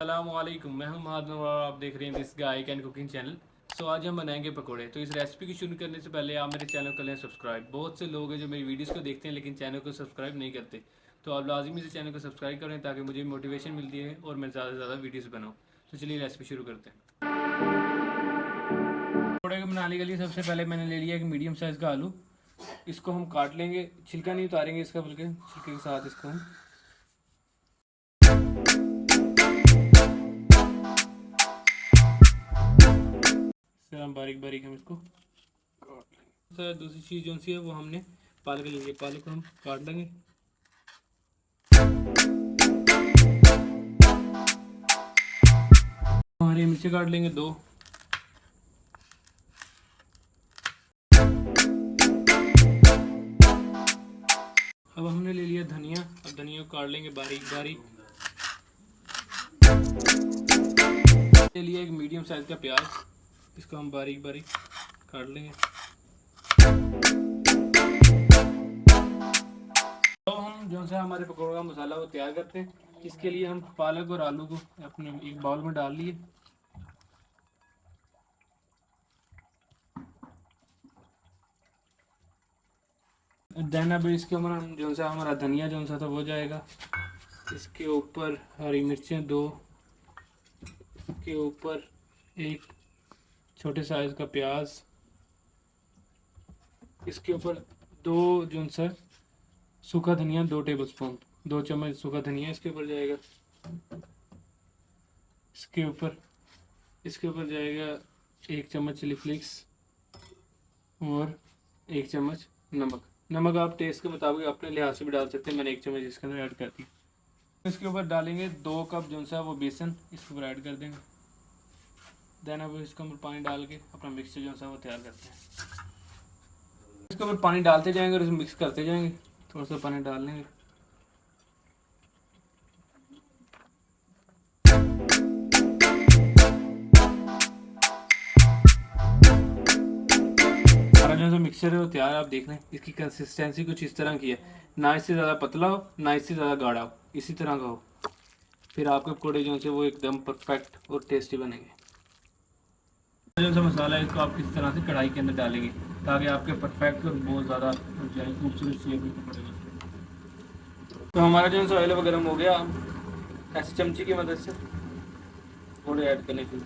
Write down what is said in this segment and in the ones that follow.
अस्सलामुअलैकुम, मैं हूं महाद नवाब और आप देख रहे हैं this guy can cooking channel. So आज हम बनाएंगे पकोड़े। तो इस रेसिपी की शुरू करने से पहले आप मेरे चैनल को लें सब्सक्राइब। बहुत से लोग हैं जो मेरी वीडियोस को देखते हैं लेकिन चैनल को सब्सक्राइब नहीं करते, तो आप लाजमी से चैनल को सब्सक्राइब करें ताकि मुझे मोटिवेशन मिलती है और मैं ज़्यादा से ज़्यादा वीडियोज़ बनाऊँ। तो चलिए रेसिपी शुरू करते हैं। पकोड़े को बनाने के लिए सबसे पहले मैंने ले लिया एक मीडियम साइज़ का आलू। इसको हम काट लेंगे, छिलका नहीं उतारेंगे इसका, बल्कि छिलके के साथ इसको हम बारीक बारीक हम इसको काट लेंगे। दूसरी चीज़ जो सी है वो हमने पालक लेंगे, पालक को हम काट लेंगे। हरी मिर्ची काट लेंगे 2। अब हमने ले लिया धनिया, अब धनिया को काट लेंगे बारीक बारीक। ले लिया एक मीडियम साइज का प्याज, इसको हम बारीक बारीक काट लेंगे। तो हम जो सा हमारे पकौड़े का मसाला वो तैयार करते हैं। इसके लिए हम पालक और आलू को अपने एक बाउल में डाल लिए। देन अब इसके ऊपर हम जो सा हमारा धनिया जो सा था वो जाएगा। इसके ऊपर हरी मिर्चें 2, इसके ऊपर एक छोटे साइज का प्याज, इसके ऊपर 2 जो सा सूखा धनिया 2 टेबलस्पून, 2 चम्मच सूखा धनिया इसके ऊपर जाएगा। इसके ऊपर जाएगा 1 चम्मच चिली फ्लेक्स और 1 चम्मच नमक। नमक आप टेस्ट के मुताबिक अपने लिहाज से भी डाल सकते हैं, मैंने 1 चम्मच इसके अंदर ऐड कर दी। इसके ऊपर डालेंगे 2 कप जो सा वो बेसन, इसके ऊपर ऐड कर देंगे। देन अब इसके ऊपर पानी डाल के अपना मिक्सचर जो सा वो तैयार करते हैं। इसके ऊपर पानी डालते जाएंगे और इसको मिक्स करते जाएंगे। थोड़ा सा पानी डाल लेंगे। हमारा जो सा मिक्सचर है वो तैयार, आप देख लें। इसकी कंसिस्टेंसी कुछ इस तरह की है, ना इससे ज़्यादा पतला हो ना इससे ज़्यादा गाढ़ा हो, इसी तरह का हो। फिर आपके पकौड़े जो से वो एकदम परफेक्ट और टेस्टी बनेंगे। जो सा मसाला है इसको आप किस तरह से कढ़ाई के अंदर डालेंगे ताकि आपके परफेक्ट और बहुत ज़्यादा खूबसूरत शेप में पकड़ेगा। तो हमारा जो सा ऑयल गर्म हो गया, ऐसे चमची की मदद से थोड़े ऐड करने के लिए,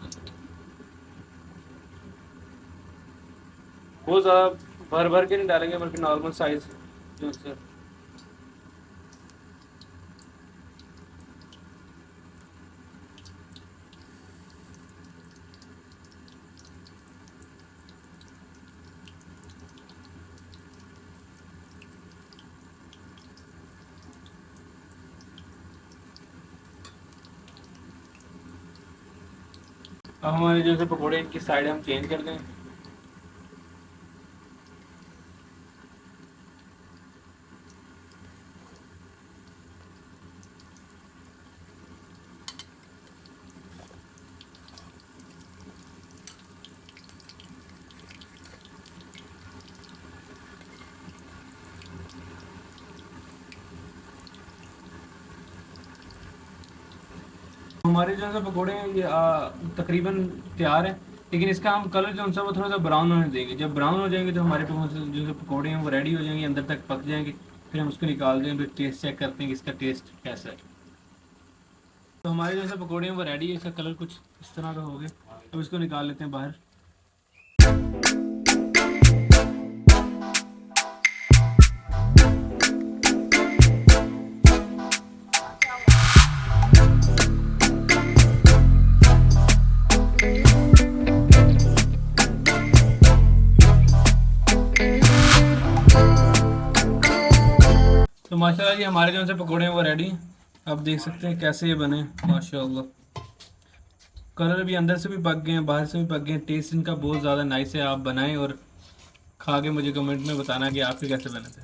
बहुत ज़्यादा भर भर के नहीं डालेंगे बल्कि नॉर्मल साइज जो से। अब हमारे जैसे पकौड़े की साइड हम चेंज कर दें। हमारे जो है पकौड़े हैं ये तकरीबन तैयार है, लेकिन इसका हम कलर जो है वो थोड़ा सा ब्राउन होने देंगे। जब ब्राउन हो जाएंगे तो हमारे जो है पकौड़े हैं वो रेडी हो जाएंगे, अंदर तक पक जाएंगे। फिर हम उसको निकाल देंगे, फिर टेस्ट चेक करते हैं कि इसका टेस्ट कैसा है। तो हमारे जो है पकौड़े हैं वो रेडी है, इसका कलर कुछ इस तरह का हो गया। तो इसको निकाल लेते हैं बाहर। तो माशाल्लाह जी हमारे जो से पकौड़े हैं वो रेडी हैं। आप देख सकते हैं कैसे ये बने माशाल्लाह। कलर भी अंदर से भी पक गए हैं, बाहर से भी पक गए हैं। टेस्ट इनका बहुत ज़्यादा नाइस है। आप बनाएं और खा के मुझे कमेंट में बताना कि आपके कैसे बने थे।